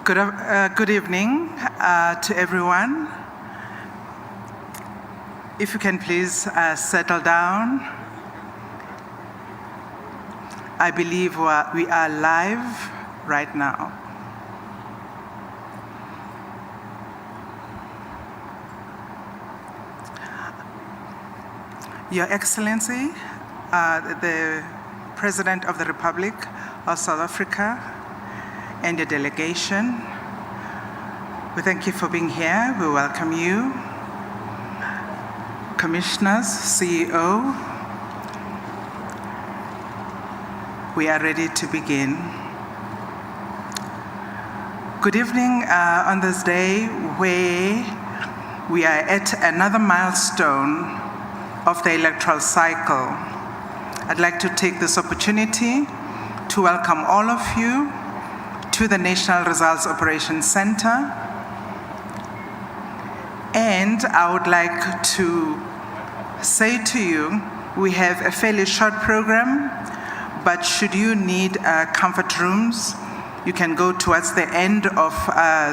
Good evening to everyone. If you can please settle down. I believe we are live right now. Your Excellency, the President of the Republic of South Africa, and your delegation, we thank you for being here. We welcome you. Commissioners, CEO, we are ready to begin. Good evening on this day where we are at another milestone of the electoral cycle. I'd like to take this opportunity to welcome all of you to the National Results Operations Center. And I would like to say to you, we have a fairly short program, but should you need comfort rooms, you can go towards the end of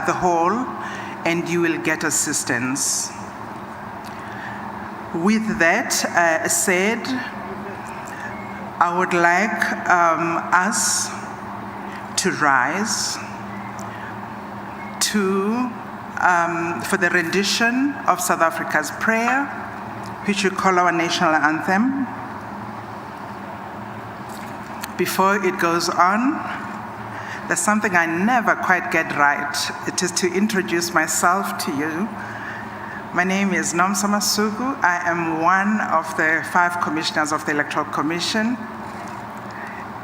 the hall and you will get assistance. With that said, I would like us to rise for the rendition of South Africa's prayer, which we call our national anthem. Before it goes on, there's something I never quite get right. It is to introduce myself to you. My name is Nomsa Masuku. I am one of the 5 commissioners of the Electoral Commission,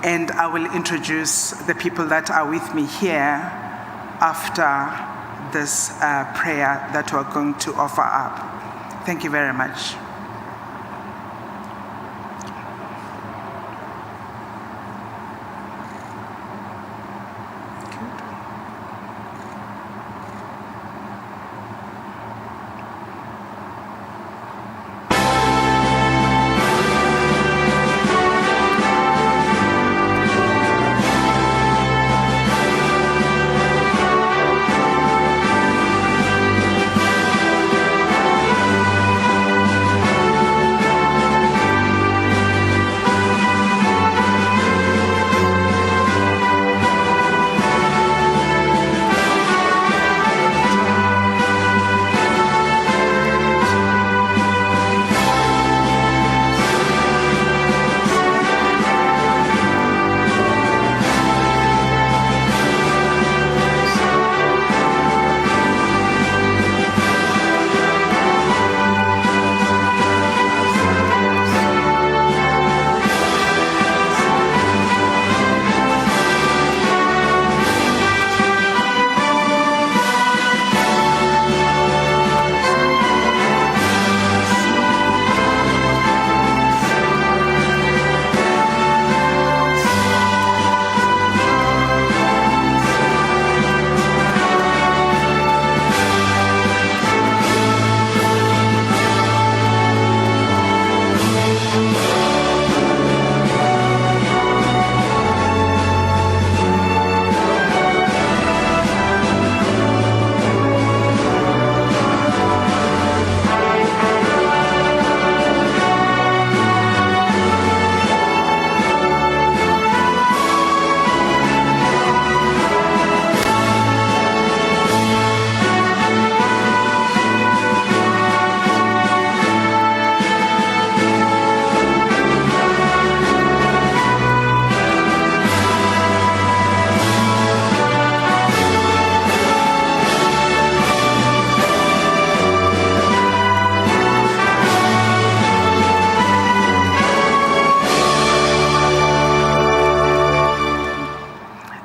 and I will introduce the people that are with me here after this prayer that we're going to offer up. Thank you very much.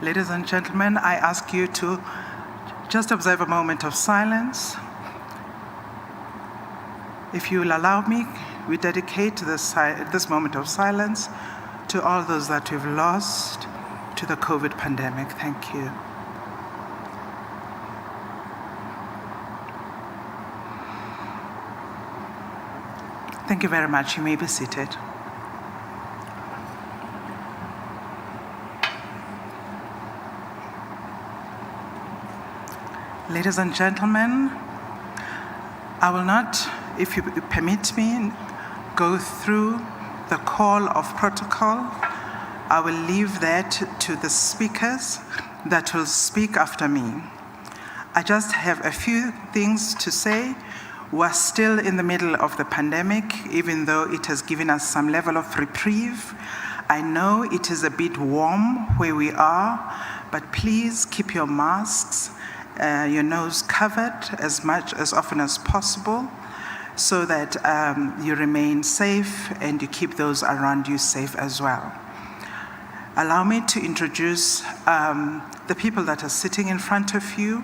Ladies and gentlemen, I ask you to just observe a moment of silence. If you will allow me, we dedicate this moment of silence to all those that we've lost to the COVID pandemic. Thank you. Thank you very much. You may be seated. Ladies and gentlemen, I will not, if you permit me, go through the call of protocol. I will leave that to the speakers that will speak after me. I just have a few things to say. We're still in the middle of the pandemic, even though it has given us some level of reprieve. I know it is a bit warm where we are, but please keep your masks, your nose covered as often as possible, so that you remain safe and you keep those around you safe as well. Allow me to introduce the people that are sitting in front of you,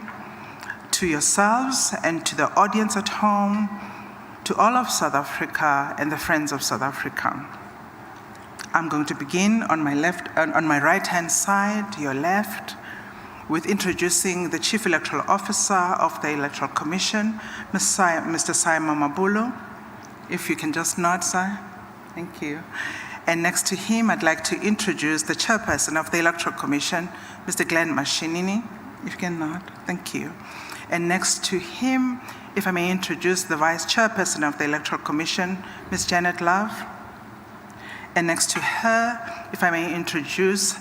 to yourselves and to the audience at home, to all of South Africa and the friends of South Africa. I'm going to begin on my right-hand side, your left, with introducing the Chief Electoral Officer of the Electoral Commission, Mr. Simon Mabulo. If you can just nod, sir. Thank you. And next to him, I'd like to introduce the Chairperson of the Electoral Commission, Mr. Glenn Mashinini. If you can nod, thank you. And next to him, if I may introduce the Vice Chairperson of the Electoral Commission, Ms. Janet Love. And next to her, if I may introduce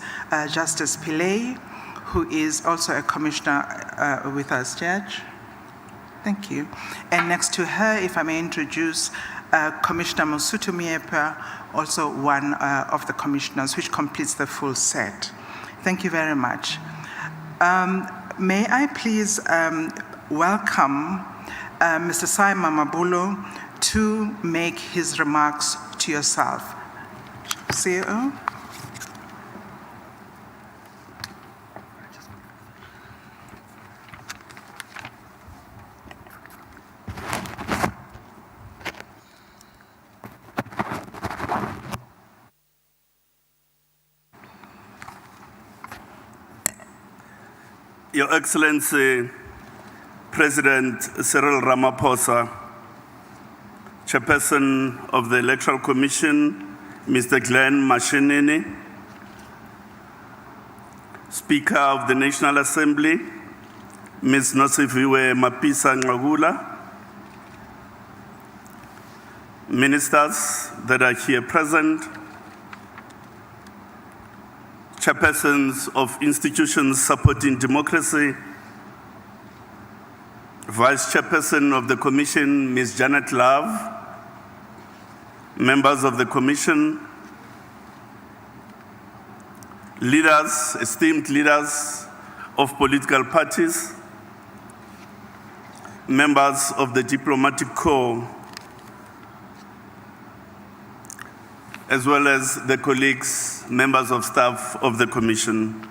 Justice Pillay, who is also a commissioner with us, Judge. Thank you. And next to her, if I may introduce Commissioner Mosotho Miepa, also one of the commissioners, which completes the full set. Thank you very much. May I please welcome Mr. Simon Mabulo to make his remarks to yourself. CEO. Your Excellency, President Cyril Ramaphosa, Chairperson of the Electoral Commission, Mr. Glenn Mashinini, Speaker of the National Assembly, Ms. Nosiviwe Mapisa-Nqakula, ministers that are here present, chairpersons of institutions supporting democracy, Vice Chairperson of the Commission, Ms. Janet Love, members of the Commission, leaders, esteemed leaders of political parties, members of the Diplomatic Corps, as well as the colleagues, members of staff of the Commission.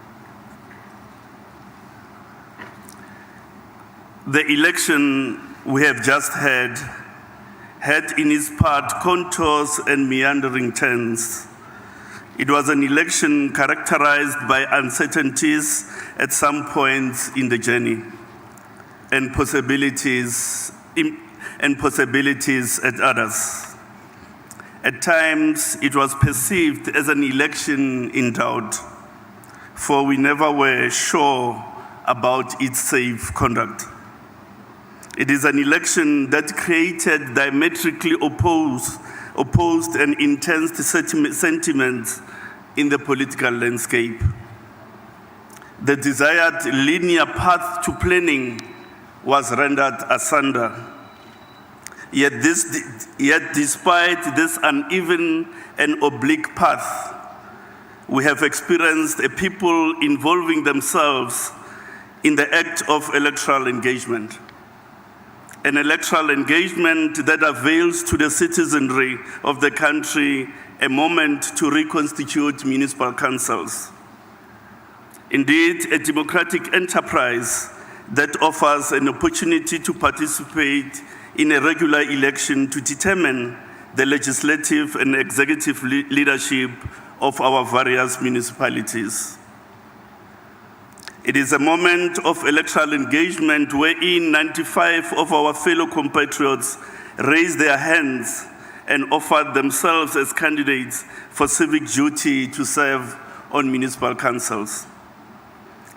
The election we have just had in its part contours and meandering turns. It was an election characterized by uncertainties at some points in the journey and possibilities at others. At times, it was perceived as an election in doubt, for we never were sure about its safe conduct. It is an election that created diametrically opposed and intense sentiments in the political landscape. The desired linear path to planning was rendered asunder. Yet despite this uneven and oblique path, we have experienced a people involving themselves in the act of electoral engagement. An electoral engagement that avails to the citizenry of the country a moment to reconstitute municipal councils. Indeed, a democratic enterprise that offers an opportunity to participate in a regular election to determine the legislative and executive leadership of our various municipalities. It is a moment of electoral engagement wherein 95 of our fellow compatriots raised their hands and offered themselves as candidates for civic duty to serve on municipal councils.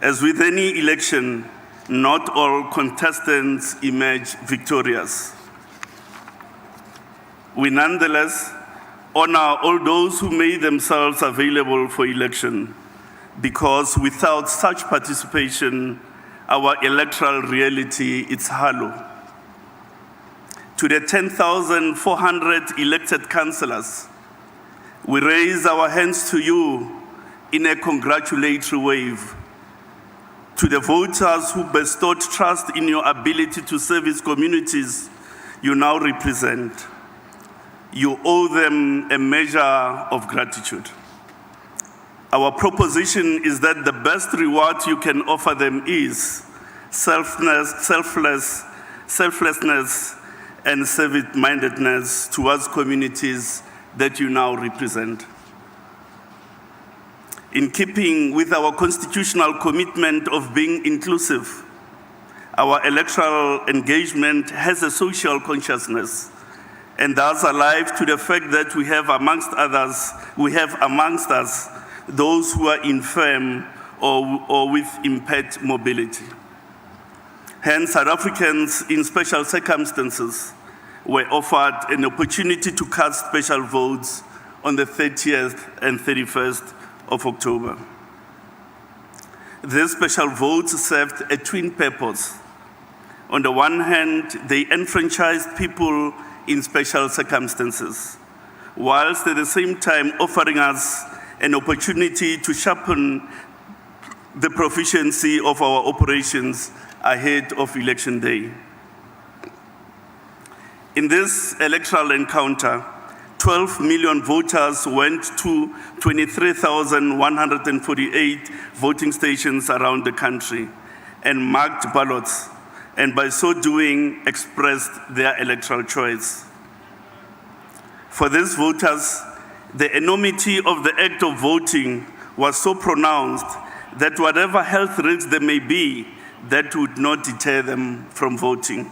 As with any election, not all contestants emerge victorious. We nonetheless honor all those who made themselves available for election, because without such participation, our electoral reality is hollow. To the 10,400 elected councillors, we raise our hands to you in a congratulatory wave. To the voters who bestowed trust in your ability to service communities you now represent, you owe them a measure of gratitude. Our proposition is that the best reward you can offer them is selflessness and service-mindedness towards communities that you now represent. In keeping with our constitutional commitment of being inclusive, our electoral engagement has a social consciousness, and thus alive to the fact that we have amongst us those who are infirm or with impaired mobility. Hence, South Africans in special circumstances were offered an opportunity to cast special votes on the 30th and 31st of October. These special votes served a twin purpose. On the one hand, they enfranchised people in special circumstances, whilst at the same time offering us an opportunity to sharpen the proficiency of our operations ahead of Election Day. In this electoral encounter, 12 million voters went to 23,148 voting stations around the country and marked ballots, and by so doing expressed their electoral choice. For these voters, the enormity of the act of voting was so pronounced that whatever health risks there may be, that would not deter them from voting.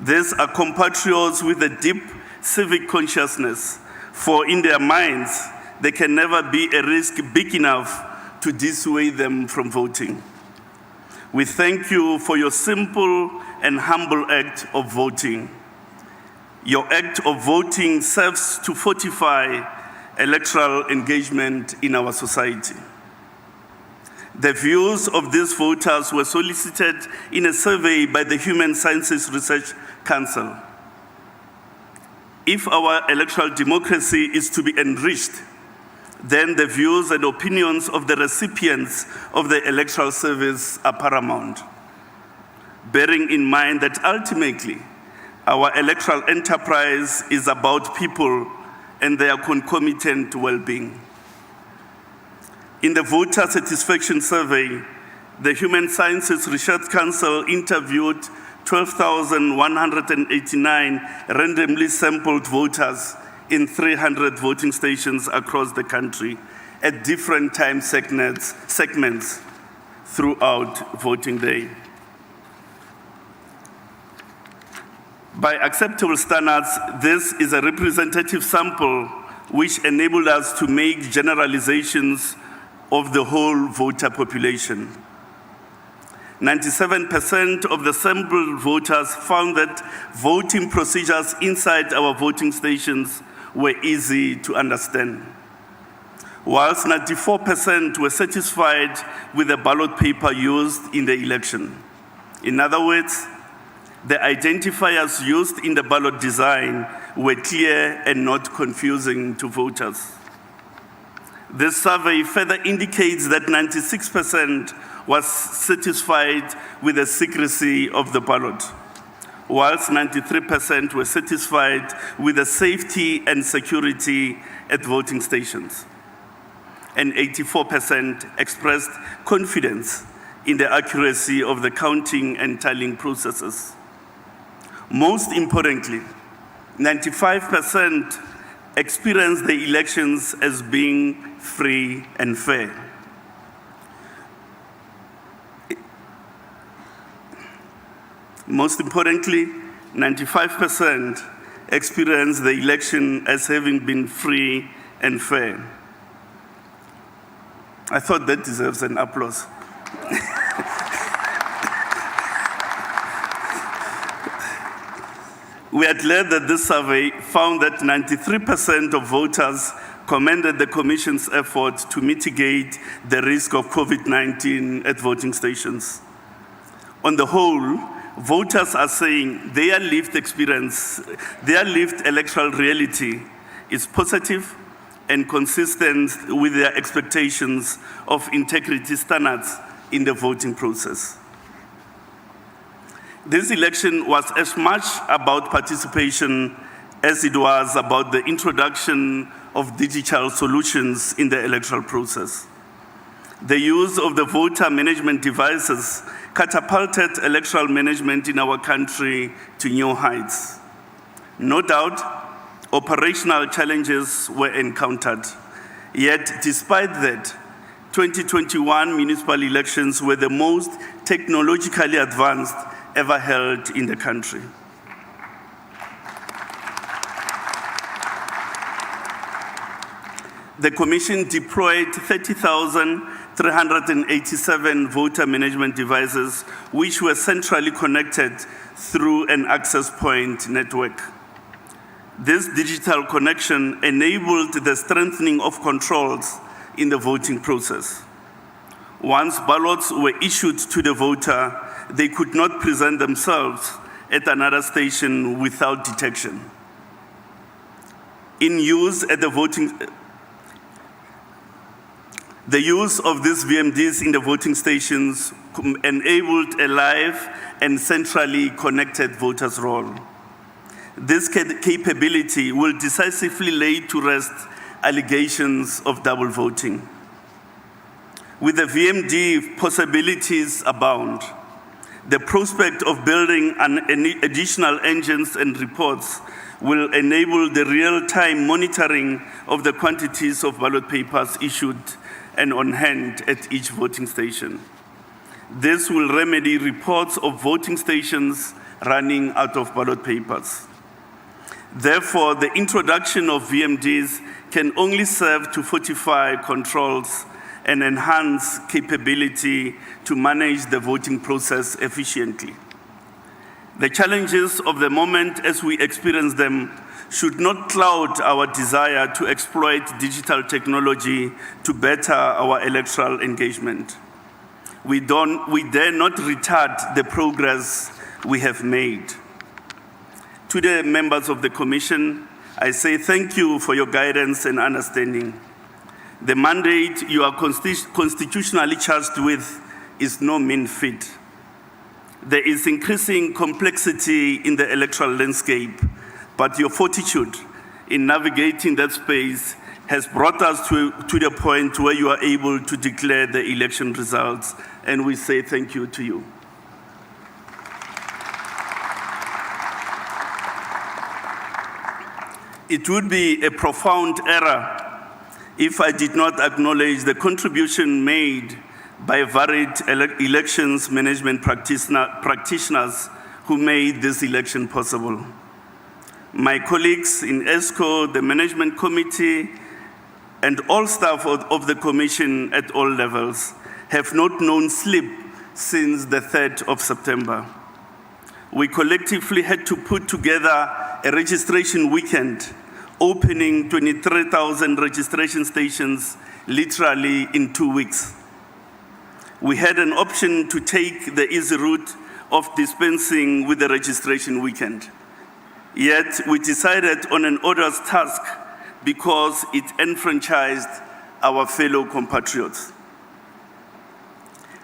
These are compatriots with a deep civic consciousness, for in their minds, there can never be a risk big enough to dissuade them from voting. We thank you for your simple and humble act of voting. Your act of voting serves to fortify electoral engagement in our society. The views of these voters were solicited in a survey by the Human Sciences Research Council. If our electoral democracy is to be enriched, then the views and opinions of the recipients of the electoral service are paramount, bearing in mind that ultimately our electoral enterprise is about people and their concomitant well-being. In the voter satisfaction survey, the Human Sciences Research Council interviewed 12,189 randomly sampled voters in 300 voting stations across the country at different time segments throughout voting day. By acceptable standards, this is a representative sample which enabled us to make generalizations of the whole voter population. 97% of the sampled voters found that voting procedures inside our voting stations were easy to understand, whilst 94% were satisfied with the ballot paper used in the election. In other words, the identifiers used in the ballot design were clear and not confusing to voters. This survey further indicates that 96% was satisfied with the secrecy of the ballot, whilst 93% were satisfied with the safety and security at voting stations, and 84% expressed confidence in the accuracy of the counting and tallying processes. Most importantly, 95% experienced the elections as being free and fair. Most importantly, 95% experienced the election as having been free and fair. I thought that deserves an applause. We are glad that this survey found that 93% of voters commended the Commission's effort to mitigate the risk of COVID-19 at voting stations. On the whole, voters are saying their lived experience, their lived electoral reality is positive and consistent with their expectations of integrity standards in the voting process. This election was as much about participation as it was about the introduction of digital solutions in the electoral process. The use of the voter management devices catapulted electoral management in our country to new heights. No doubt, operational challenges were encountered. Yet, despite that, 2021 municipal elections were the most technologically advanced ever held in the country. The Commission deployed 30,387 voter management devices, which were centrally connected through an access point network. This digital connection enabled the strengthening of controls in the voting process. Once ballots were issued to the voter, they could not present themselves at another station without detection. In use at the voting, the use of these VMDs in the voting stations enabled a live and centrally connected voters' roll. This capability will decisively lay to rest allegations of double voting. With the VMD, possibilities abound. The prospect of building additional engines and reports will enable the real-time monitoring of the quantities of ballot papers issued and on hand at each voting station. This will remedy reports of voting stations running out of ballot papers. Therefore, the introduction of VMDs can only serve to fortify controls and enhance capability to manage the voting process efficiently. The challenges of the moment as we experience them should not cloud our desire to exploit digital technology to better our electoral engagement. We dare not retard the progress we have made. To the members of the Commission, I say thank you for your guidance and understanding. The mandate you are constitutionally charged with is no mean feat. There is increasing complexity in the electoral landscape, but your fortitude in navigating that space has brought us to the point where you are able to declare the election results, and we say thank you to you. It would be a profound error if I did not acknowledge the contribution made by varied elections management practitioners who made this election possible. My colleagues in ESCO, the Management Committee, and all staff of the Commission at all levels have not known sleep since the 3rd of September. We collectively had to put together a registration weekend, opening 23,000 registration stations literally in 2 weeks. We had an option to take the easy route of dispensing with the registration weekend. Yet we decided on an onerous task because it enfranchised our fellow compatriots.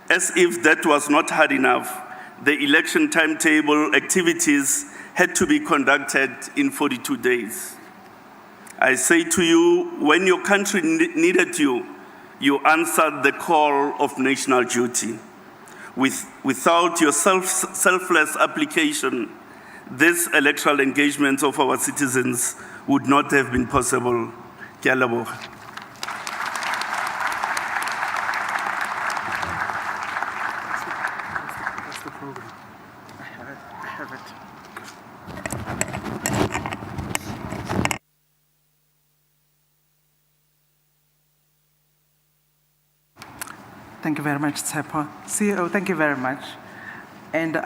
As if that was not hard enough, the election timetable activities had to be conducted in 42 days. I say to you, when your country needed you, you answered the call of national duty. Without your selfless application, this electoral engagement of our citizens would not have been possible. Ke a leboga. That's the program. I have it. Thank you very much, Tshepo. CEO, thank you very much. And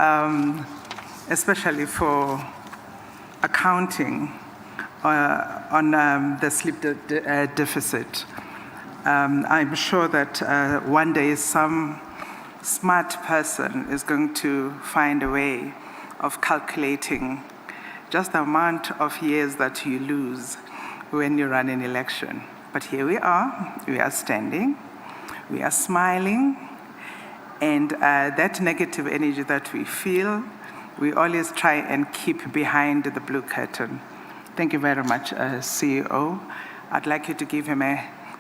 especially for accounting on the sleep deficit. I'm sure that one day some smart person is going to find a way of calculating just the amount of years that you lose when you run an election. But here we are standing, we are smiling, and that negative energy that we feel, we always try and keep behind the blue curtain. Thank you very much, CEO. I'd like you to give him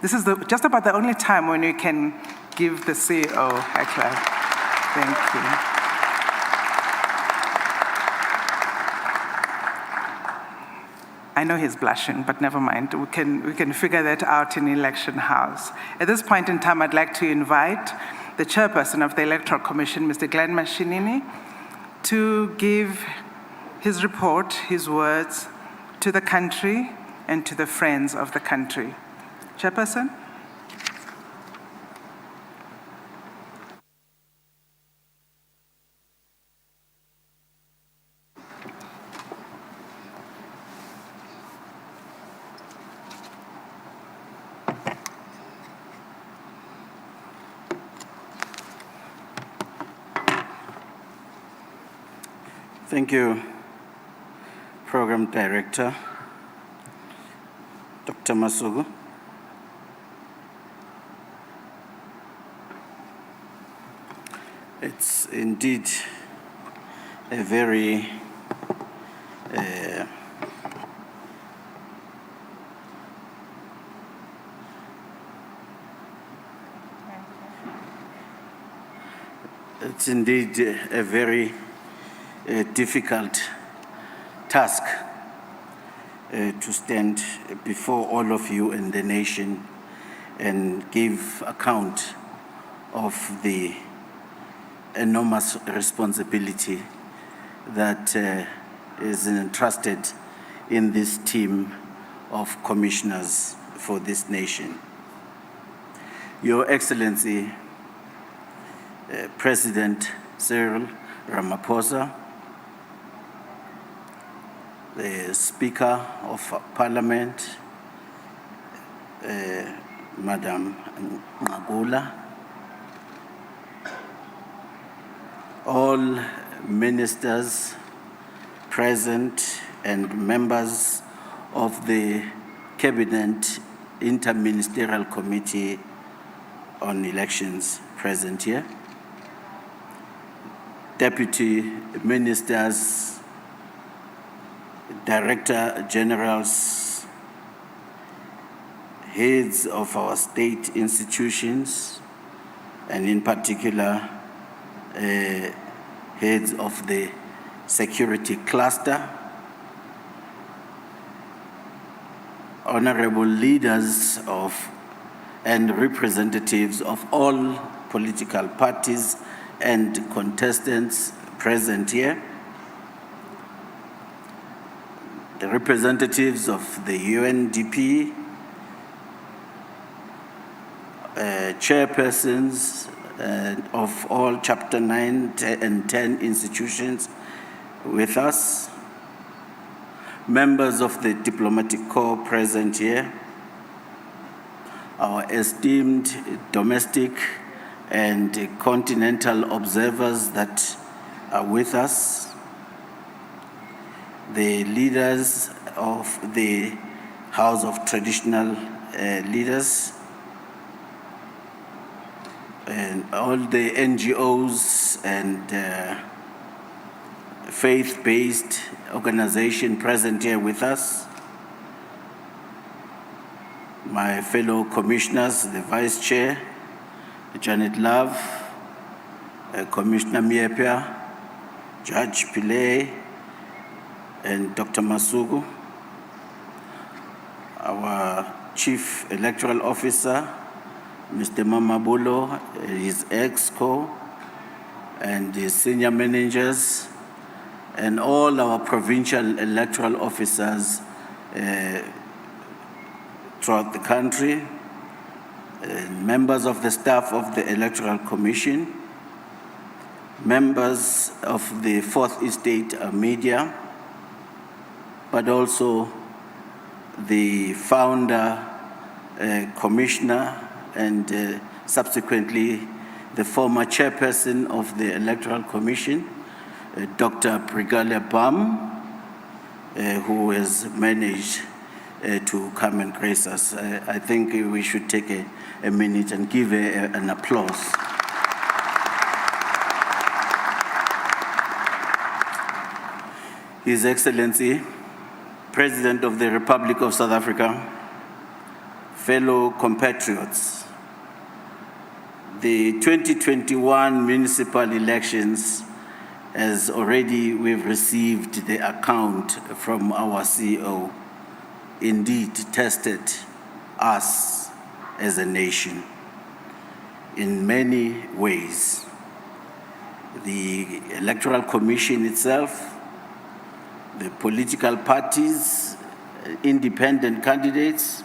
this is just about the only time when you can give the CEO a clap. Thank you. I know he's blushing, but never mind. We can figure that out in Election House. At this point in time, I'd like to invite the chairperson of the Electoral Commission, Mr. Glenn Mashinini, to give his report, his words to the country and to the friends of the country. Chairperson? Thank you, Program Director, Dr. Masuku. It's indeed a very difficult task to stand before all of you in the nation and give account of the enormous responsibility that is entrusted in this team of commissioners for this nation. Your Excellency, President Cyril Ramaphosa, the Speaker of Parliament, Madam Ngagula, all ministers present and members of the Cabinet Interministerial Committee on Elections present here, Deputy Ministers, Director Generals, heads of our state institutions, and in particular, heads of the security cluster, honorable leaders of and representatives of all political parties and contestants present here, the representatives of the UNDP, chairpersons of all Chapter 9 and 10 institutions with us, members of the Diplomatic Corps present here, our esteemed domestic and continental observers that are with us, the leaders of the House of Traditional Leaders, and all the NGOs and faith-based organizations present here with us, my fellow commissioners, the Vice Chair, Janet Love, Commissioner Miepia, Judge Pillay, and Dr. Masuku, our Chief Electoral Officer, Mr. Mamabulo, his ex-co, and his senior managers, and all our provincial electoral officers throughout the country, members of the staff of the Electoral Commission, members of the Fourth Estate media, but also the founder, commissioner, and subsequently the former chairperson of the Electoral Commission, Dr. Brigadier Bam, who has managed to come and grace us. I think we should take a minute and give an applause. His Excellency, President of the Republic of South Africa, fellow compatriots, the 2021 municipal elections, as already we've received the account from our CEO, indeed tested us as a nation in many ways. The Electoral Commission itself, the political parties, independent candidates,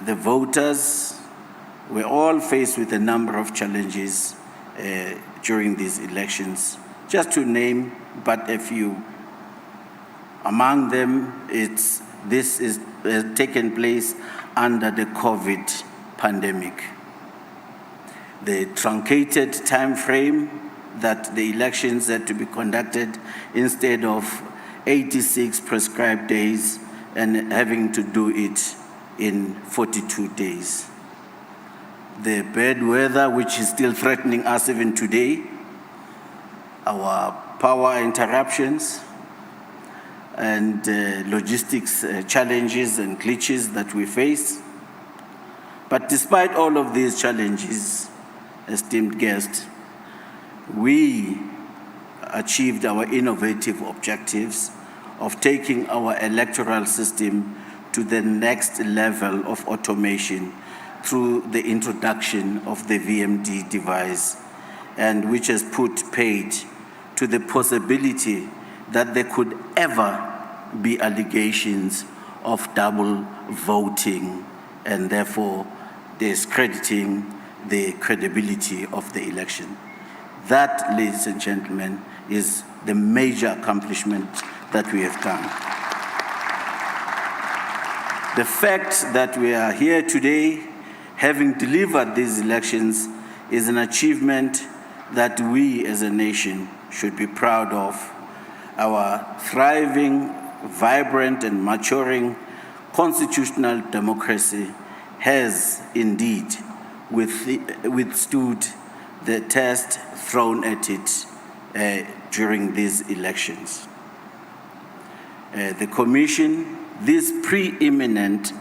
the voters were all faced with a number of challenges during these elections. Just to name but a few. Among them, this has taken place under the COVID pandemic. The truncated time frame that the elections had to be conducted instead of 86 prescribed days and having to do it in 42 days. The bad weather, which is still threatening us even today, our power interruptions, and logistics challenges and glitches that we face. But despite all of these challenges, esteemed guests, we achieved our innovative objectives of taking our electoral system to the next level of automation through the introduction of the VMD device, and which has put paid to the possibility that there could ever be allegations of double voting and therefore discrediting the credibility of the election. That, ladies and gentlemen, is the major accomplishment that we have done. The fact that we are here today, having delivered these elections, is an achievement that we as a nation should be proud of. Our thriving, vibrant, and maturing constitutional democracy has indeed withstood the test thrown at it during these elections. The Commission, this preeminent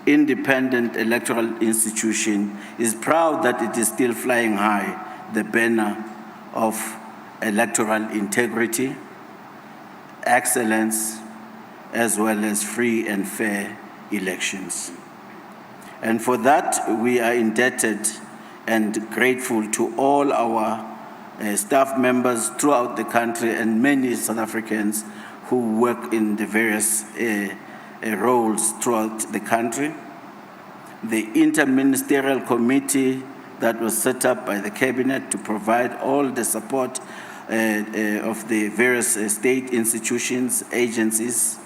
independent electoral institution, is proud that it is still flying high the banner of electoral integrity, excellence, as well as free and fair elections. And for that, we are indebted and grateful to all our staff members throughout the country and many South Africans who work in the various roles throughout the country. The Interministerial Committee that was set up by the Cabinet to provide all the support of the various state institutions, agencies,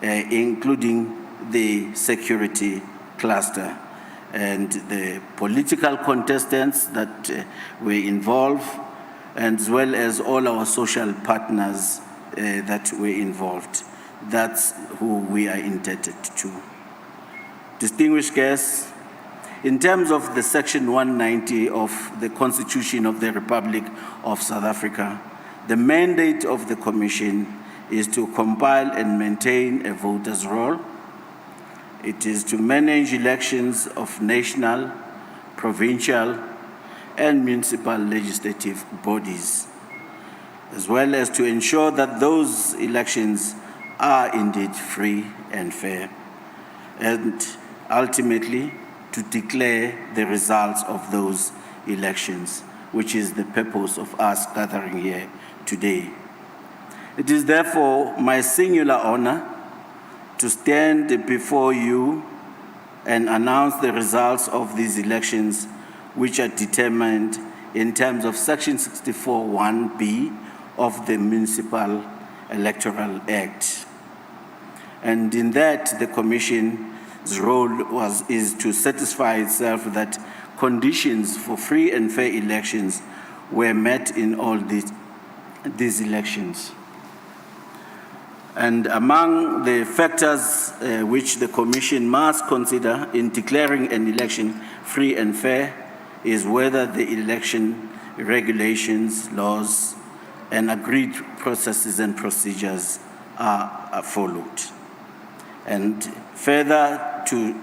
including the security cluster, and the political contestants that were involved, as well as all our social partners that were involved. That's who we are indebted to. Distinguished guests, in terms of the Section 190 of the Constitution of the Republic of South Africa, the mandate of the Commission is to compile and maintain a voter's roll. It is to manage elections of national, provincial, and municipal legislative bodies, as well as to ensure that those elections are indeed free and fair, and ultimately to declare the results of those elections, which is the purpose of us gathering here today. It is therefore my singular honor to stand before you and announce the results of these elections, which are determined in terms of Section 64(1)(b) of the Municipal Electoral Act. And in that, the Commission's role is to satisfy itself that conditions for free and fair elections were met in all these elections. And among the factors which the Commission must consider in declaring an election free and fair is whether the election regulations, laws, and agreed processes and procedures are followed. And further, to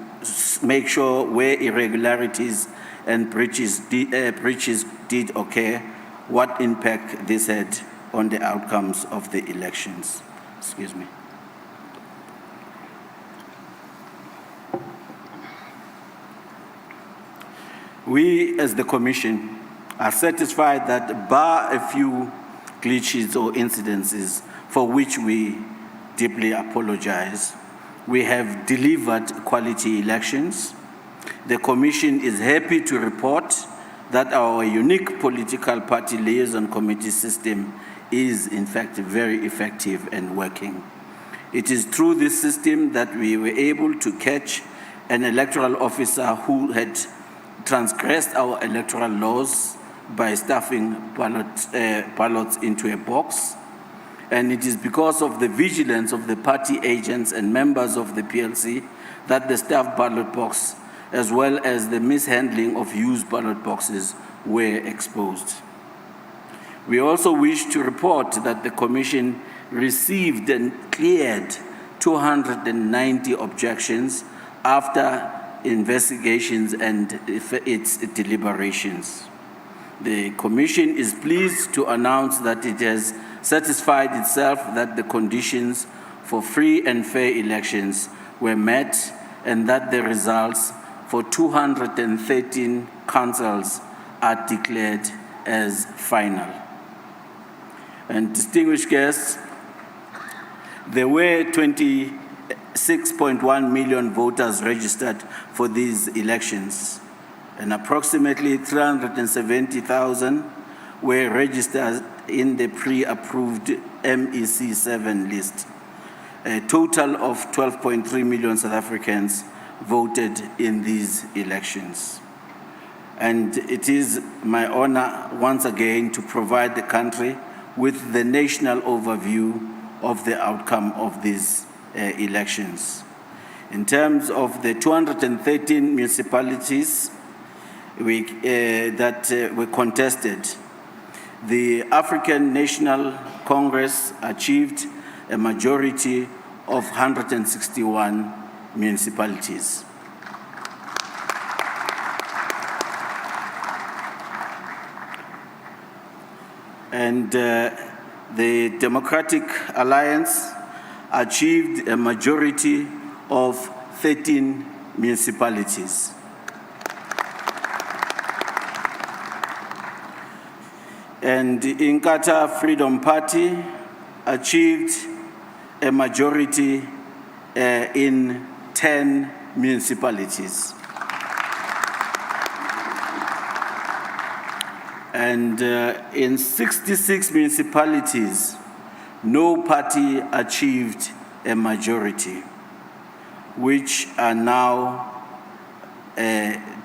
make sure where irregularities and breaches did occur, what impact this had on the outcomes of the elections. Excuse me. We, as the Commission, are satisfied that bar a few glitches or incidences for which we deeply apologize, we have delivered quality elections. The Commission is happy to report that our unique political party liaison committee system is in fact very effective and working. It is through this system that we were able to catch an electoral officer who had transgressed our electoral laws by stuffing ballots into a box. And it is because of the vigilance of the party agents and members of the PLC that the stuffed ballot box, as well as the mishandling of used ballot boxes, were exposed. We also wish to report that the Commission received and cleared 290 objections after investigations and its deliberations. The Commission is pleased to announce that it has satisfied itself that the conditions for free and fair elections were met and that the results for 213 councils are declared as final. And distinguished guests, there were 26.1 million voters registered for these elections, and approximately 370,000 were registered in the pre-approved MEC7 list. A total of 12.3 million South Africans voted in these elections. And it is my honor once again to provide the country with the national overview of the outcome of these elections. In terms of the 213 municipalities that were contested, the African National Congress achieved a majority of 161 municipalities. And the Democratic Alliance achieved a majority of 13 municipalities. And the Inkatha Freedom Party achieved a majority in 10 municipalities. And in 66 municipalities, no party achieved a majority, which are now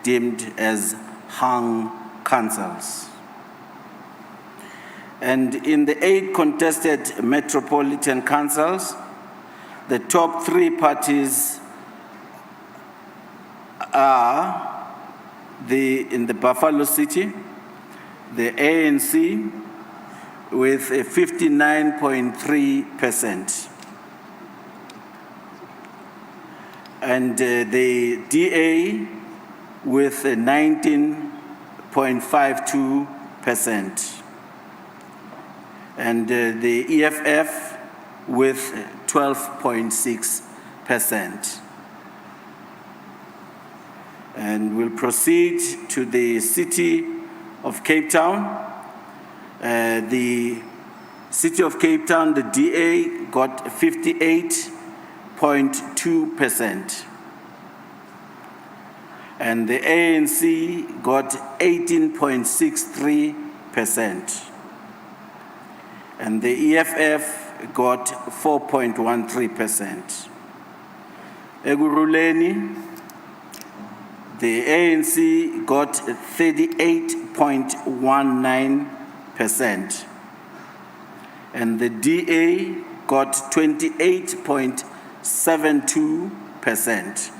deemed as hung councils. And in the 8 contested metropolitan councils, the top 3 parties are in the Buffalo City, the ANC with a 59.3%, and the DA with a 19.52%, and the EFF with 12.6%. And we'll proceed to the city of Cape Town. The city of Cape Town, the DA got 58.2%. And the ANC got 18.63%. And the EFF got 4.13%. Eguruleni, the ANC got 38.19%, and the DA got 28.72%,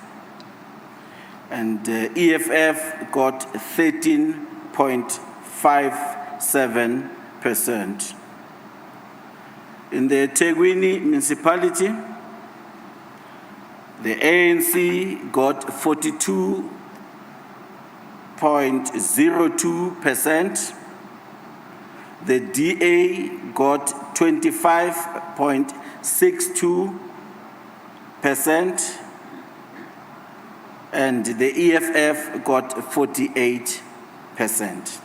and EFF got 13.57%. In the eThekwini municipality, the ANC got 42.02%, the DA got 25.62%, and the EFF got 48%.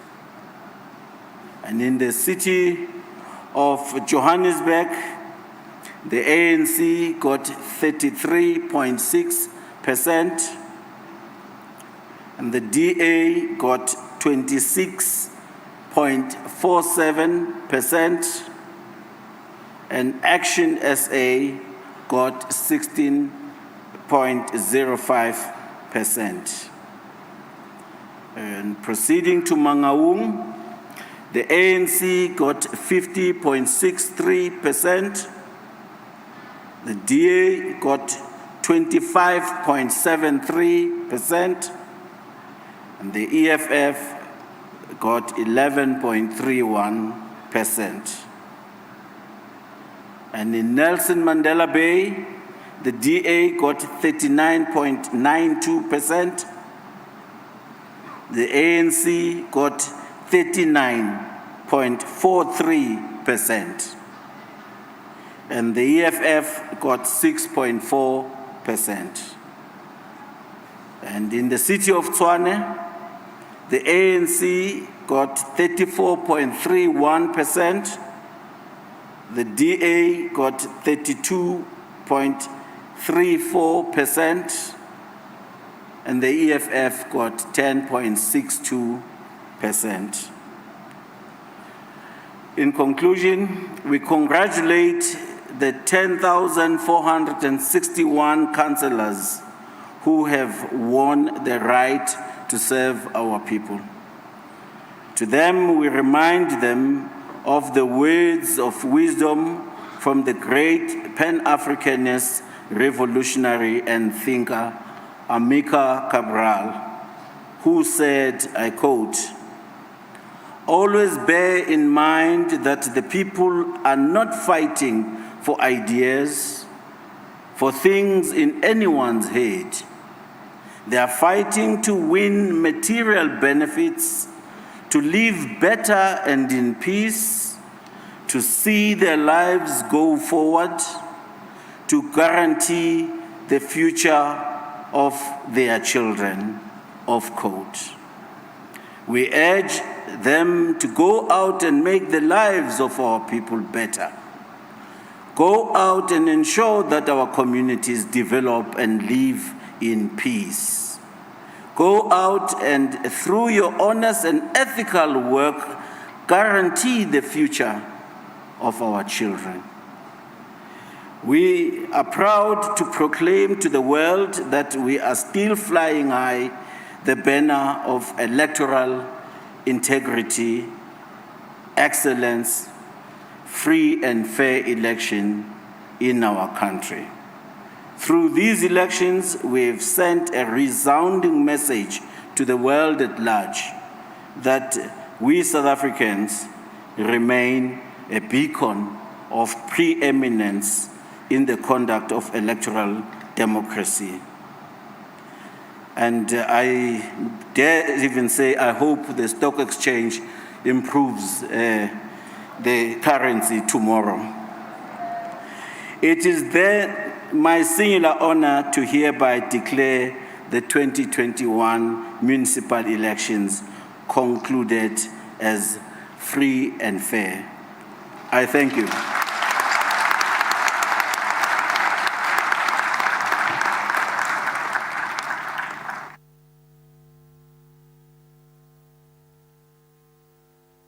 And in the city of Johannesburg, the ANC got 33.6%, and the DA got 26.47%, and Action SA got 16.05%. And proceeding to Mangaung, the ANC got 50.63%, the DA got 25.73%, and the EFF got 11.31%. And in Nelson Mandela Bay, the DA got 39.92%, the ANC got 39.43%, and the EFF got 6.4%. And in the city of Tshwane, the ANC got 34.31%, the DA got 32.34%, and the EFF got 10.62%. In conclusion, we congratulate the 10,461 councillors who have won the right to serve our people. To them, we remind them of the words of wisdom from the great Pan-Africanist revolutionary and thinker, Amilcar Cabral, who said, I quote, "Always bear in mind that the people are not fighting for ideas, for things in anyone's head. They are fighting to win material benefits, to live better and in peace, to see their lives go forward, to guarantee the future of their children," of quote. We urge them to go out and make the lives of our people better. Go out and ensure that our communities develop and live in peace. Go out and, through your honest and ethical work, guarantee the future of our children. We are proud to proclaim to the world that we are still flying high the banner of electoral integrity, excellence, free and fair election in our country. Through these elections, we have sent a resounding message to the world at large that we South Africans remain a beacon of preeminence in the conduct of electoral democracy. And I dare even say, I hope the stock exchange improves the currency tomorrow. It is then my singular honor to hereby declare the 2021 municipal elections concluded as free and fair. I thank you.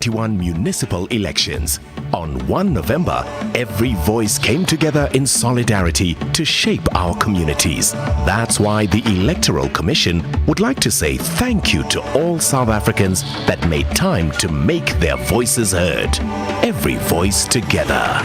2021 municipal elections. On 1 November, every voice came together in solidarity to shape our communities. That's why the Electoral Commission would like to say thank you to all South Africans that made time to make their voices heard. Every voice together.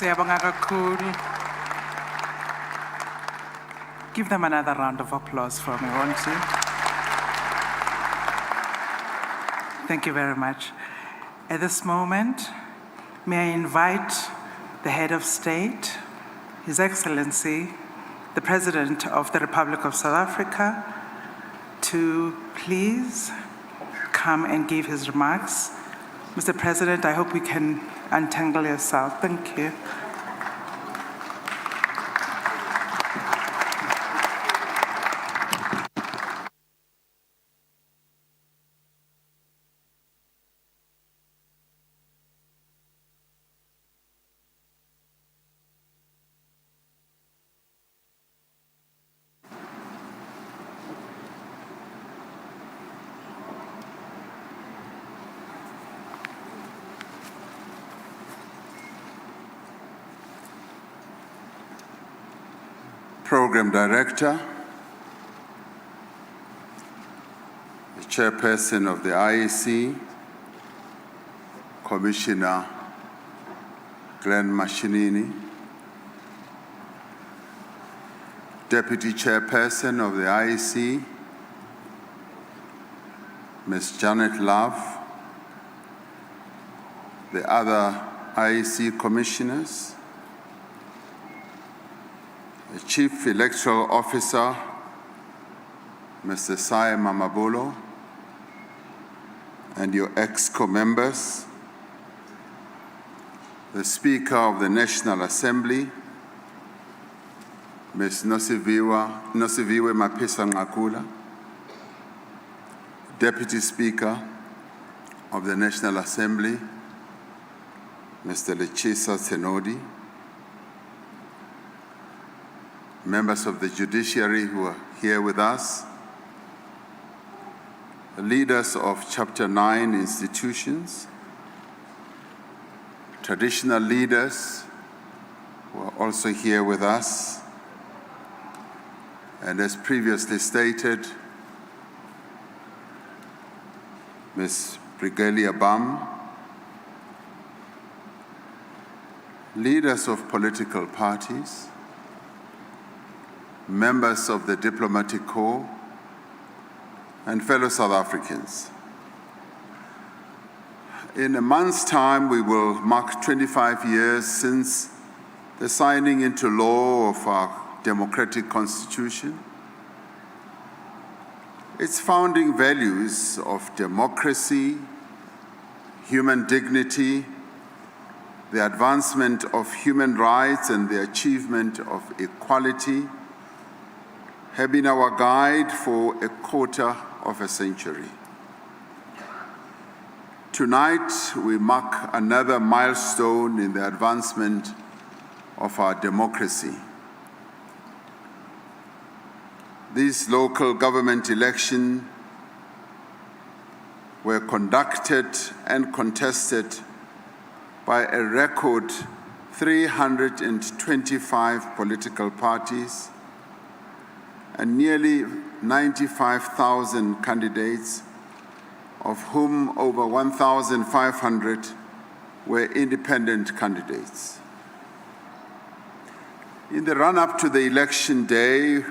Siyabonga kakhulu. Give them another round of applause for me, won't you? Thank you very much. At this moment, may I invite the head of state, His Excellency, the President of the Republic of South Africa, to please come and give his remarks. Mr. President, I hope you can untangle yourself. Thank you. Program Director, the Chairperson of the IEC, Commissioner Glenn Mashinini, Deputy Chairperson of the IEC, Ms. Janet Love, the other IEC Commissioners, the Chief Electoral Officer, Mr. Sai Mamabolo, and your EXCO members, the Speaker of the National Assembly, Ms. Nosiviwe Mapisa-Nqakula, Deputy Speaker of the National Assembly, Mr. Lechisa Tsenodi, members of the judiciary who are here with us, the leaders of Chapter 9 institutions, traditional leaders who are also here with us, and as previously stated, Ms. Brigelia Bam, leaders of political parties, members of the Diplomatic Corps, and fellow South Africans. In a month's time, we will mark 25 years since the signing into law of our democratic constitution. Its founding values of democracy, human dignity, the advancement of human rights, and the achievement of equality have been our guide for a quarter of a century. Tonight, we mark another milestone in the advancement of our democracy. These local government elections were conducted and contested by a record 325 political parties and nearly 95,000 candidates, of whom over 1,500 were independent candidates. In the run-up to the election day,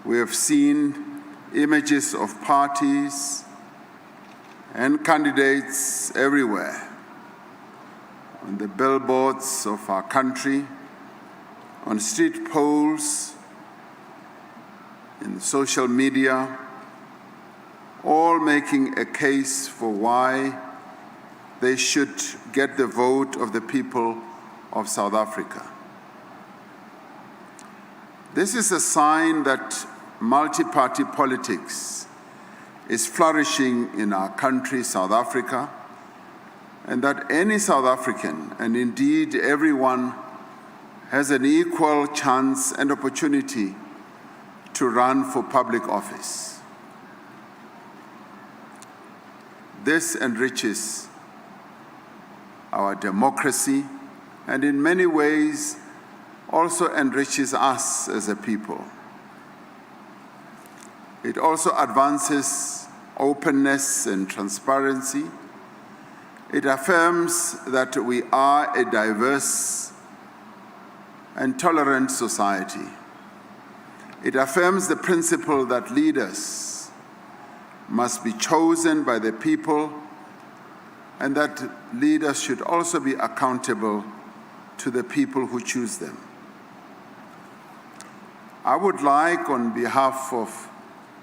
we have seen images of parties and candidates everywhere, on the billboards of our country, on street poles, in social media, all making a case for why they should get the vote of the people of South Africa. This is a sign that multi-party politics is flourishing in our country, South Africa, and that any South African, and indeed everyone, has an equal chance and opportunity to run for public office. This enriches our democracy and in many ways also enriches us as a people. It also advances openness and transparency. It affirms that we are a diverse and tolerant society. It affirms the principle that leaders must be chosen by the people and that leaders should also be accountable to the people who choose them. I would like, on behalf of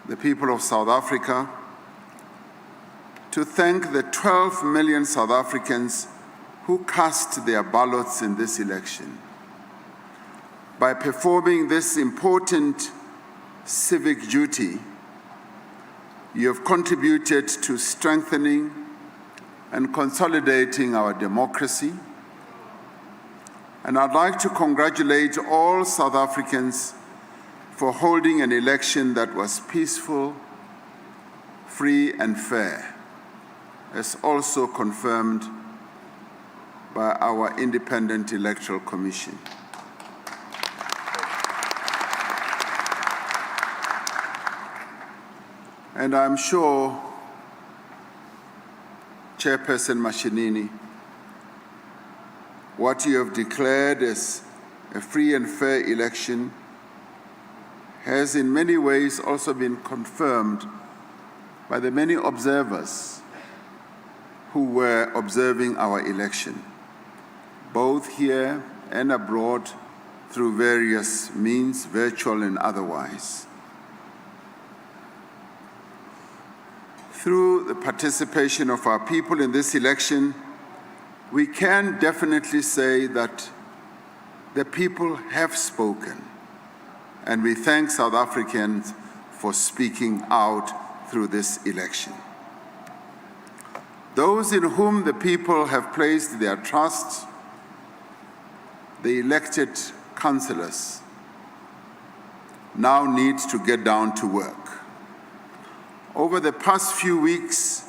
the people of South Africa, to thank the 12 million South Africans who cast their ballots in this election. By performing this important civic duty, you have contributed to strengthening and consolidating our democracy. And I'd like to congratulate all South Africans for holding an election that was peaceful, free, and fair, as also confirmed by our Independent Electoral Commission. And I'm sure Chairperson Mashinini, what you have declared as a free and fair election has in many ways also been confirmed by the many observers who were observing our election, both here and abroad through various means, virtual and otherwise. Through the participation of our people in this election, we can definitely say that the people have spoken, and we thank South Africans for speaking out through this election. Those in whom the people have placed their trust, the elected councillors, now need to get down to work. Over the past few weeks,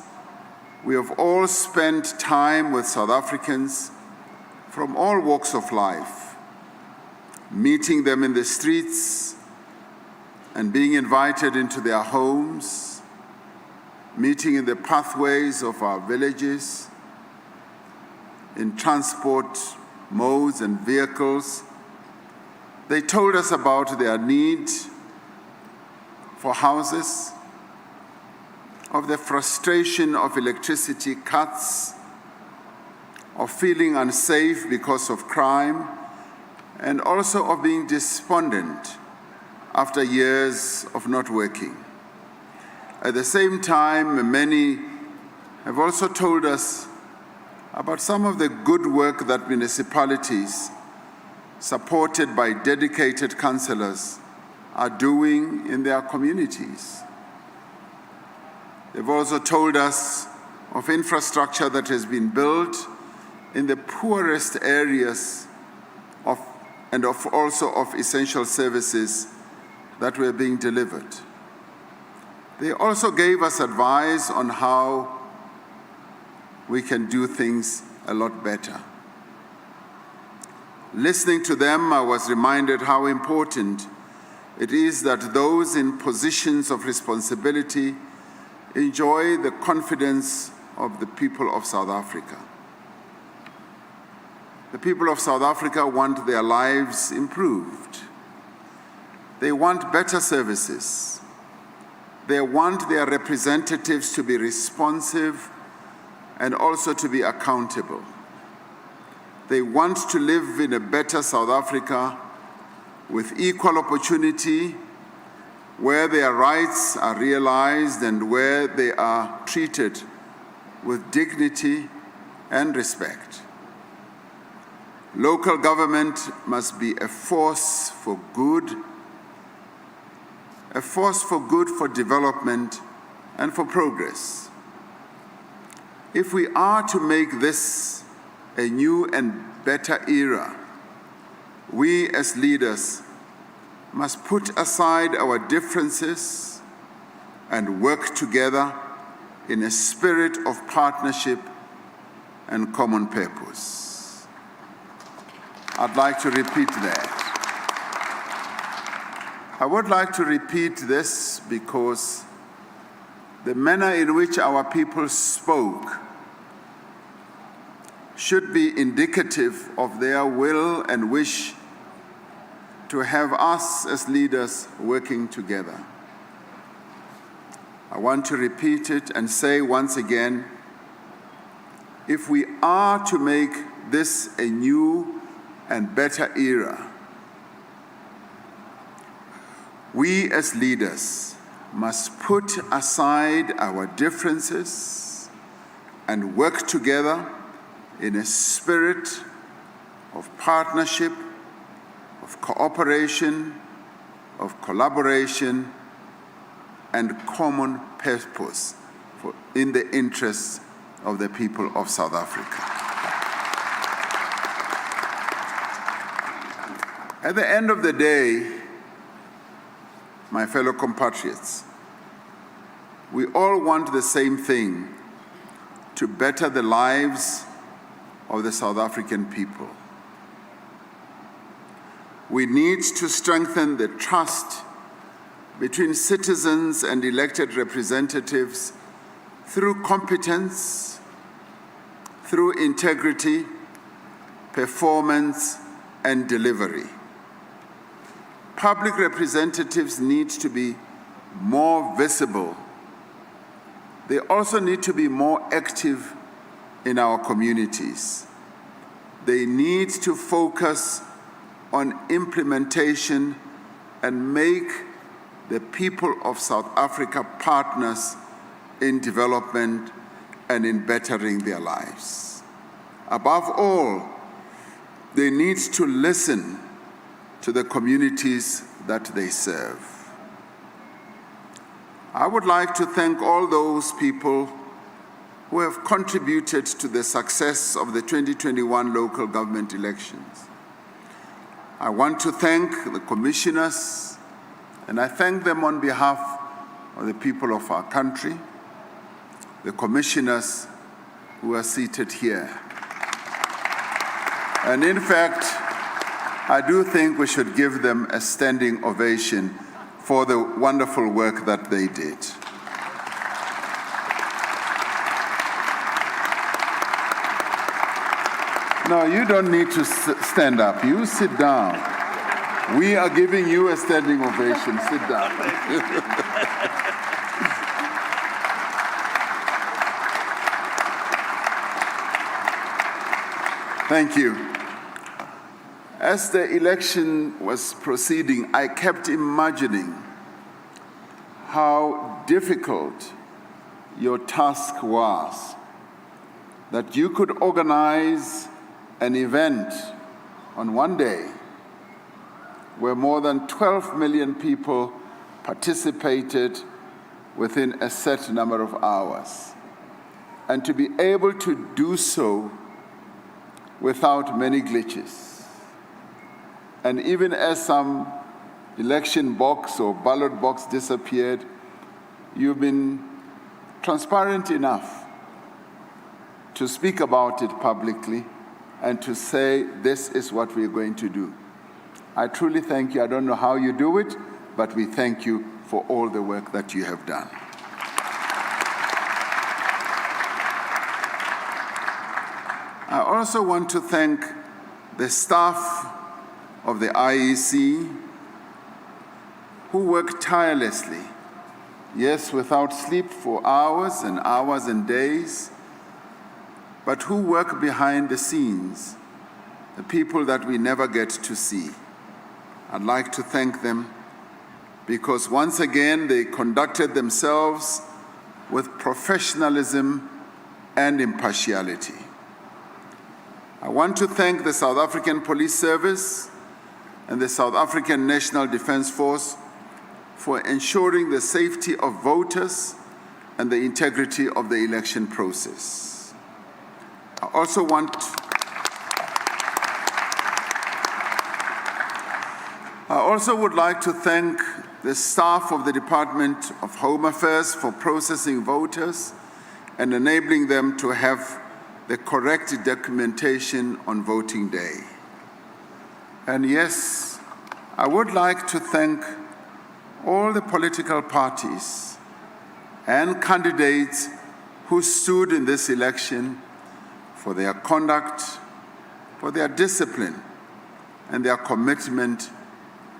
we have all spent time with South Africans from all walks of life, meeting them in the streets and being invited into their homes, meeting in the pathways of our villages, in transport modes and vehicles. They told us about their need for houses, of the frustration of electricity cuts, of feeling unsafe because of crime, and also of being despondent after years of not working. At the same time, many have also told us about some of the good work that municipalities, supported by dedicated councillors, are doing in their communities. They've also told us of infrastructure that has been built in the poorest areas and also of essential services that were being delivered. They also gave us advice on how we can do things a lot better. Listening to them, I was reminded how important it is that those in positions of responsibility enjoy the confidence of the people of South Africa. The people of South Africa want their lives improved. They want better services. They want their representatives to be responsive and also to be accountable. They want to live in a better South Africa with equal opportunity, where their rights are realized and where they are treated with dignity and respect. Local government must be a force for good for development and for progress. If we are to make this a new and better era, we as leaders must put aside our differences and work together in a spirit of partnership and common purpose. I'd like to repeat that. I would like to repeat this because the manner in which our people spoke should be indicative of their will and wish to have us as leaders working together. I want to repeat it and say once again, if we are to make this a new and better era, we as leaders must put aside our differences and work together in a spirit of partnership, of cooperation, of collaboration, and common purpose in the interests of the people of South Africa. At the end of the day, my fellow compatriots, we all want the same thing: to better the lives of the South African people. We need to strengthen the trust between citizens and elected representatives through competence, through integrity, performance, and delivery. Public representatives need to be more visible. They also need to be more active in our communities. They need to focus on implementation and make the people of South Africa partners in development and in bettering their lives. Above all, they need to listen to the communities that they serve. I would like to thank all those people who have contributed to the success of the 2021 local government elections. I want to thank the commissioners, and I thank them on behalf of the people of our country, the commissioners who are seated here. And in fact, I do think we should give them a standing ovation for the wonderful work that they did. No, you don't need to stand up. You sit down. We are giving you a standing ovation. Sit down. Thank you. As the election was proceeding, I kept imagining how difficult your task was, that you could organize an event on one day where more than 12 million people participated within a set number of hours, and to be able to do so without many glitches. And even as some election box or ballot box disappeared, you've been transparent enough to speak about it publicly and to say, this is what we're going to do. I truly thank you. I don't know how you do it, but we thank you for all the work that you have done. I also want to thank the staff of the IEC who worked tirelessly, yes, without sleep for hours and hours and days, but who work behind the scenes, the people that we never get to see. I'd like to thank them because once again they conducted themselves with professionalism and impartiality. I want to thank the South African Police Service and the South African National Defence Force for ensuring the safety of voters and the integrity of the election process. I also would like to thank the staff of the Department of Home Affairs for processing voters and enabling them to have the correct documentation on voting day. And yes, I would like to thank all the political parties and candidates who stood in this election for their conduct, for their discipline, and their commitment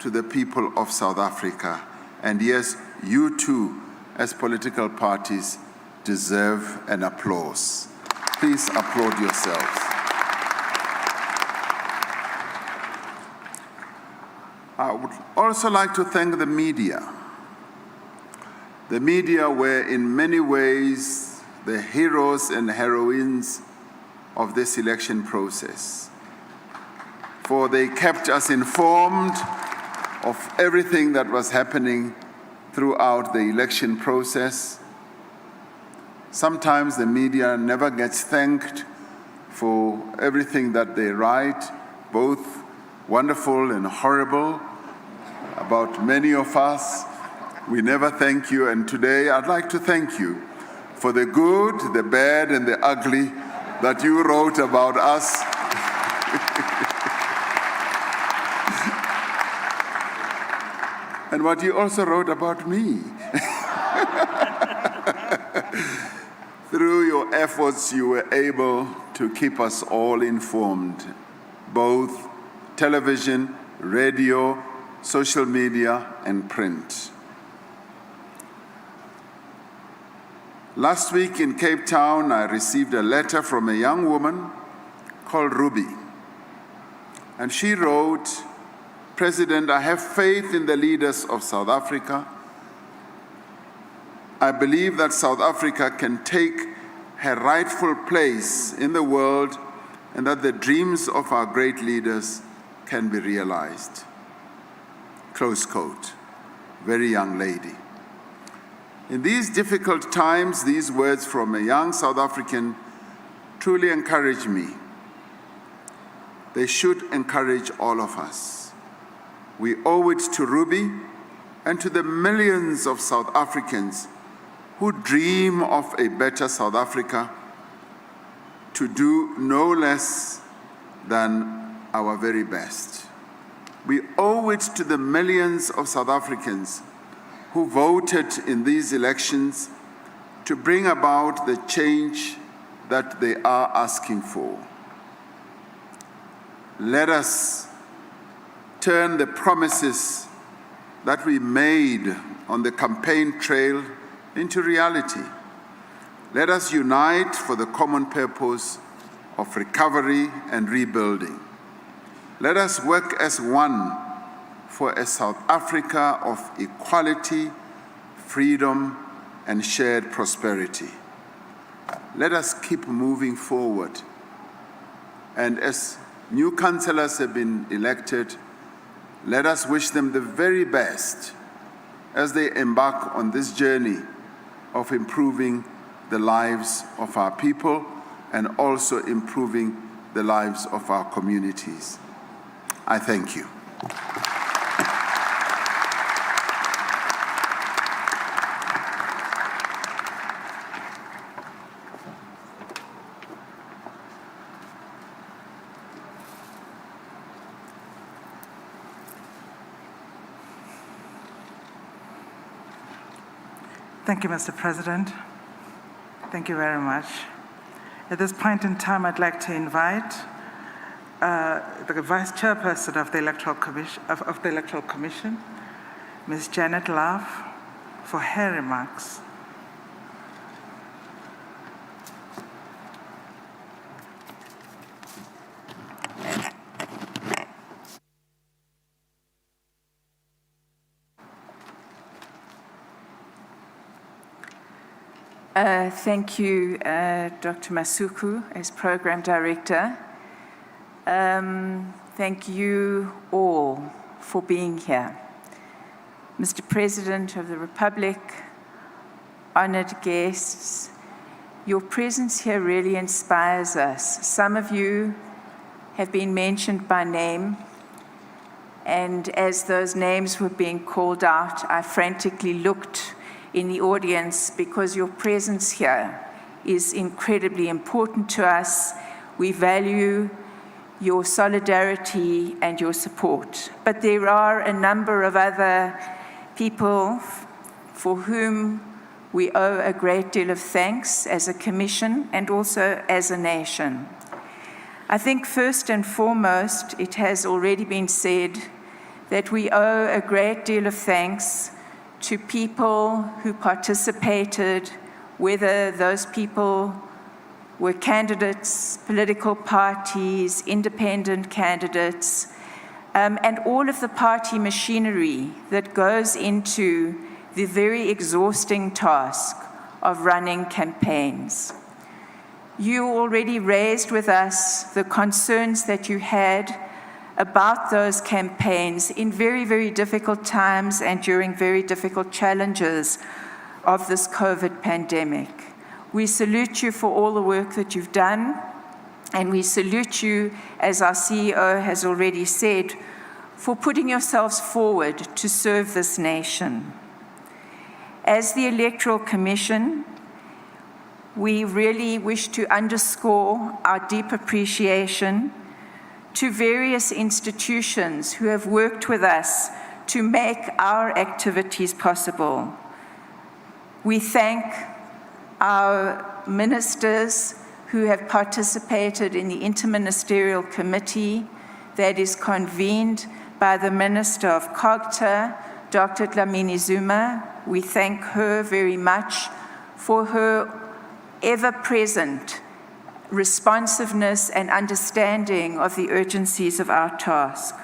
to the people of South Africa. And yes, you too, as political parties, deserve an applause. Please applaud yourselves. I would also like to thank the media. The media were in many ways the heroes and heroines of this election process, for they kept us informed of everything that was happening throughout the election process. Sometimes the media never gets thanked for everything that they write, both wonderful and horrible about many of us. We never thank you, and today I'd like to thank you for the good, the bad, and the ugly that you wrote about us. And what you also wrote about me. Through your efforts, you were able to keep us all informed, both television, radio, social media, and print. Last week in Cape Town, I received a letter from a young woman called Ruby. And she wrote, "President, I have faith in the leaders of South Africa. I believe that South Africa can take her rightful place in the world and that the dreams of our great leaders can be realized." Close quote. Very young lady. In these difficult times, these words from a young South African truly encourage me. They should encourage all of us. We owe it to Ruby and to the millions of South Africans who dream of a better South Africa to do no less than our very best. We owe it to the millions of South Africans who voted in these elections to bring about the change that they are asking for. Let us turn the promises that we made on the campaign trail into reality. Let us unite for the common purpose of recovery and rebuilding. Let us work as one for a South Africa of equality, freedom, and shared prosperity. Let us keep moving forward. And as new councillors have been elected, let us wish them the very best as they embark on this journey of improving the lives of our people and also improving the lives of our communities. I thank you. Thank you, Mr. President. Thank you very much. At this point in time, I'd like to invite the Vice Chairperson of the Electoral Commission, Ms. Janet Love, for her remarks. Thank you, Dr. Masuku, as Program Director. Thank you all for being here. Mr. President of the Republic, honored guests, your presence here really inspires us. Some of you have been mentioned by name, and as those names were being called out, I frantically looked in the audience because your presence here is incredibly important to us. We value your solidarity and your support. But there are a number of other people for whom we owe a great deal of thanks as a commission and also as a nation. I think first and foremost, it has already been said that we owe a great deal of thanks to people who participated, whether those people were candidates, political parties, independent candidates, and all of the party machinery that goes into the very exhausting task of running campaigns. You already raised with us the concerns that you had about those campaigns in very, very difficult times and during very difficult challenges of this COVID pandemic. We salute you for all the work that you've done, and we salute you, as our CEO has already said, for putting yourselves forward to serve this nation. As the Electoral Commission, we really wish to underscore our deep appreciation to various institutions who have worked with us to make our activities possible. We thank our ministers who have participated in the Interministerial Committee that is convened by the Minister of COGTA, Dr. Dlamini Zuma. We thank her very much for her ever-present responsiveness and understanding of the urgencies of our task.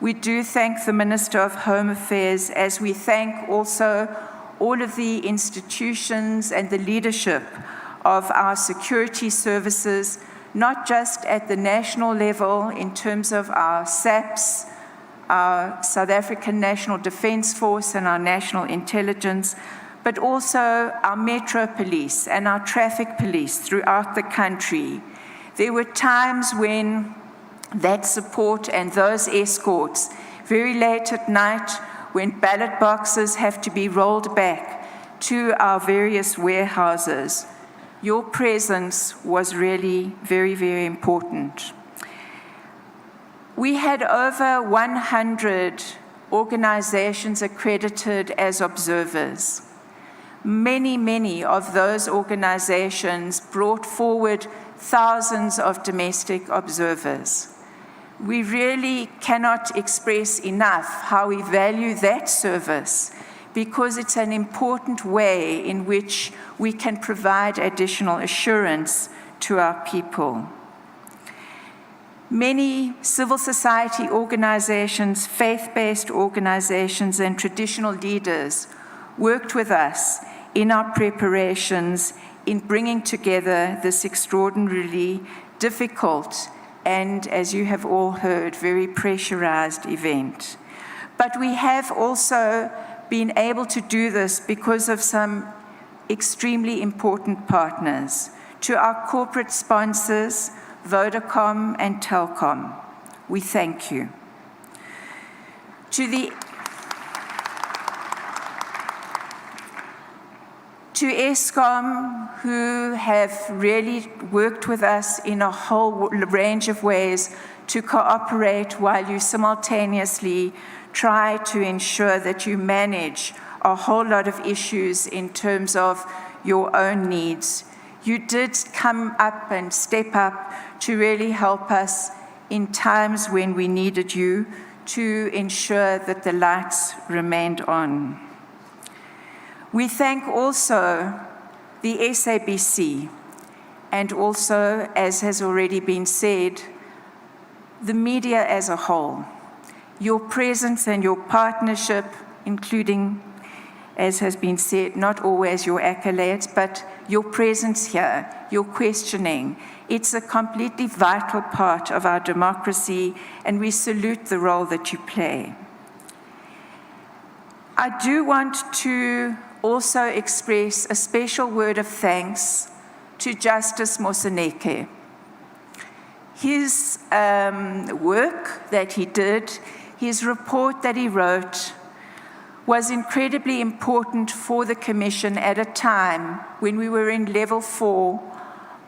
We do thank the Minister of Home Affairs, as we thank also all of the institutions and the leadership of our security services, not just at the national level in terms of our SAPS, our South African National Defence Force and our National Intelligence, but also our Metro Police and our traffic police throughout the country. There were times when that support and those escorts, very late at night, when ballot boxes have to be rolled back to our various warehouses, your presence was really very, very important. We had over 100 organizations accredited as observers. Many of those organizations brought forward thousands of domestic observers. We really cannot express enough how we value that service, because it's an important way in which we can provide additional assurance to our people. Many civil society organizations, faith-based organizations, and traditional leaders worked with us in our preparations in bringing together this extraordinarily difficult and, as you have all heard, very pressurized event. But we have also been able to do this because of some extremely important partners. To our corporate sponsors, Vodacom and Telkom, we thank you. To Eskom, who have really worked with us in a whole range of ways to cooperate while you simultaneously try to ensure that you manage a whole lot of issues in terms of your own needs. You did come up and step up to really help us in times when we needed you to ensure that the lights remained on. We thank also the SABC and also, as has already been said, the media as a whole. Your presence and your partnership, including, as has been said, not always your accolades, but your presence here, your questioning. It's a completely vital part of our democracy, and we salute the role that you play. I do want to also express a special word of thanks to Justice Moseneke. His work that he did, his report that he wrote, was incredibly important for the Commission at a time when we were in level 4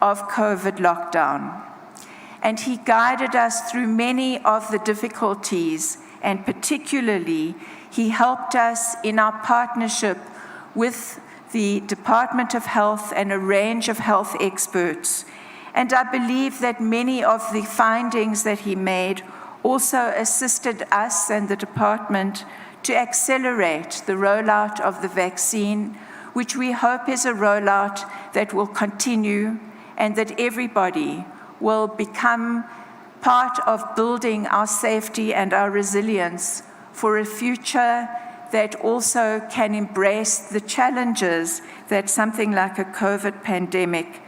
of COVID lockdown. And he guided us through many of the difficulties, and particularly, he helped us in our partnership with the Department of Health and a range of health experts. And I believe that many of the findings that he made also assisted us and the department to accelerate the rollout of the vaccine, which we hope is a rollout that will continue and that everybody will become part of building our safety and our resilience for a future that also can embrace the challenges that something like a COVID pandemic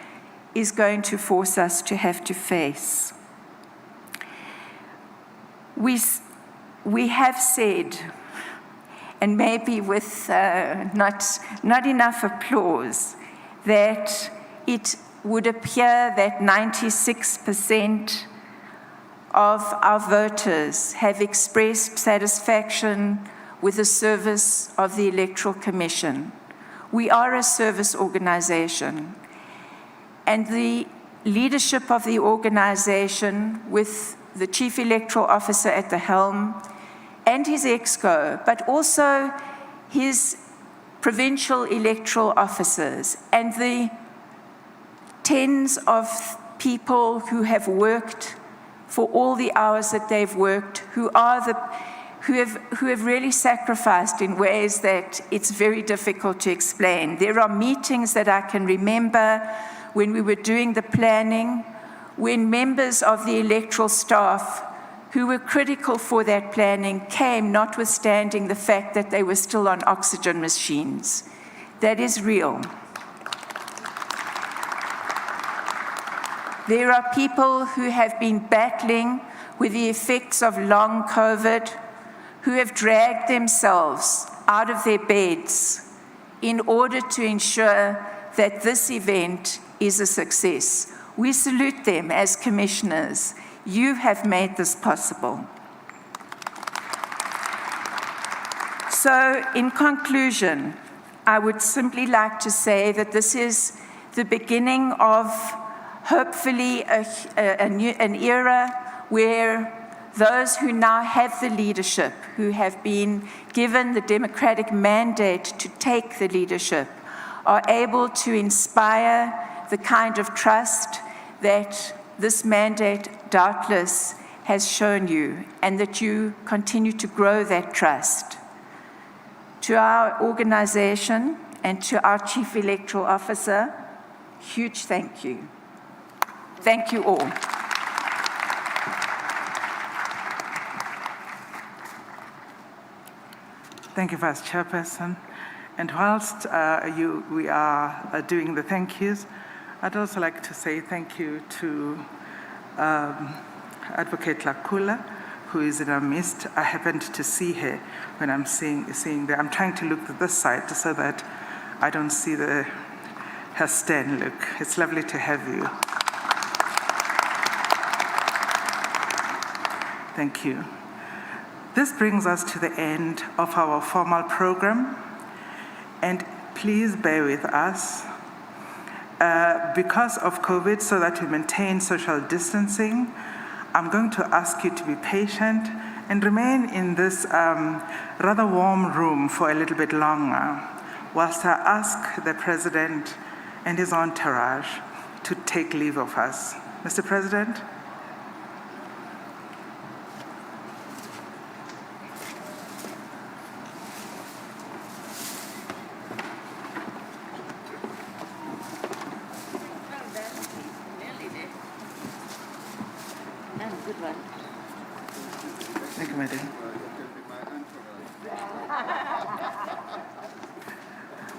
is going to force us to have to face. We have said, and maybe with not enough applause, that it would appear that 96% of our voters have expressed satisfaction with the service of the Electoral Commission. We are a service organization, and the leadership of the organization, with the Chief Electoral Officer at the helm, and his exco, but also his provincial electoral officers and the tens of people who have worked for all the hours that they've worked, who have really sacrificed in ways that it's very difficult to explain. There are meetings that I can remember when we were doing the planning, when members of the electoral staff who were critical for that planning came, notwithstanding the fact that they were still on oxygen machines. That is real. There are people who have been battling with the effects of long COVID, who have dragged themselves out of their beds in order to ensure that this event is a success. We salute them as commissioners. You have made this possible. So, in conclusion, I would simply like to say that this is the beginning of hopefully an era where those who now have the leadership, who have been given the democratic mandate to take the leadership, are able to inspire the kind of trust that this mandate doubtless has shown you, and that you continue to grow that trust. To our organization and to our Chief Electoral Officer, huge thank you. Thank you all. Thank you, Vice Chairperson. And whilst we are doing the thank yous, I'd also like to say thank you to Advocate Lakula, who is in our midst. I happened to see her when I'm seeing there. I'm trying to look to this side so that I don't see her stand look. It's lovely to have you. Thank you. This brings us to the end of our formal program, and please bear with us. Because of COVID, so that we maintain social distancing, I'm going to ask you to be patient and remain in this rather warm room for a little bit longer, whilst I ask the President and his entourage to take leave of us. Mr. President? Thank you, Madam.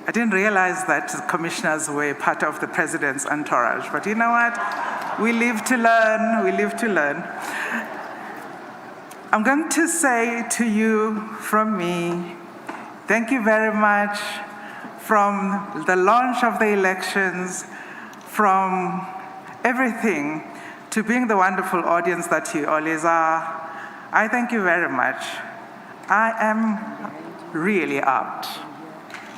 I didn't realize that the commissioners were part of the President's entourage, but you know what? We live to learn, we live to learn. I'm going to say to you from me, thank you very much. From the launch of the elections, from everything, to being the wonderful audience that you always are, I thank you very much. I am really out.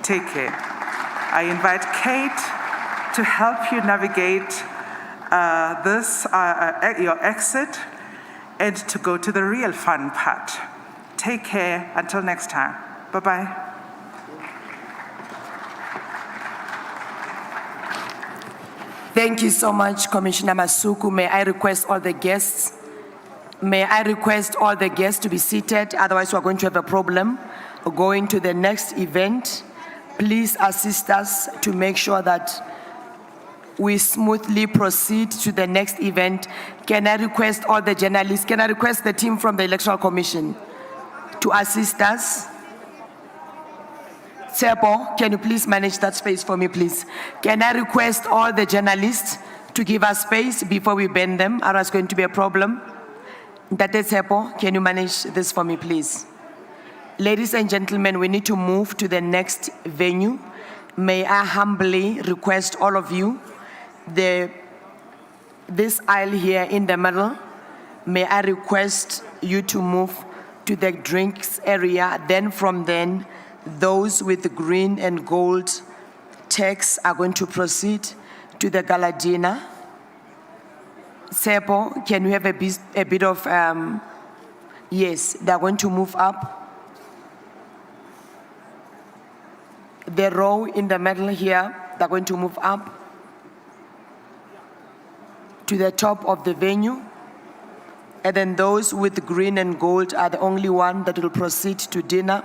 Take care. I invite Kate to help you navigate your exit, and to go to the real fun part. Take care until next time. Bye-bye. Thank you so much, Commissioner Masuku. May I request all the guests to be seated, otherwise we're going to have a problem going to the next event. Please assist us to make sure that we smoothly proceed to the next event. Can I request all the journalists, can I request the team from the Electoral Commission to assist us? Tshepo, can you please manage that space for me, please? Can I request all the journalists to give us space before we ban them, or it's going to be a problem? Ntate Tshepo, can you manage this for me, please? Ladies and gentlemen, we need to move to the next venue. May I humbly request all of you, this aisle here in the middle, may I request you to move to the drinks area. Then from then, those with the green and gold tags are going to proceed to the gala dinner. Tshepo, can you have a bit of, Yes, they're going to move up. The row in the middle here, they're going to move up to the top of the venue. And then those with green and gold are the only one that will proceed to dinner.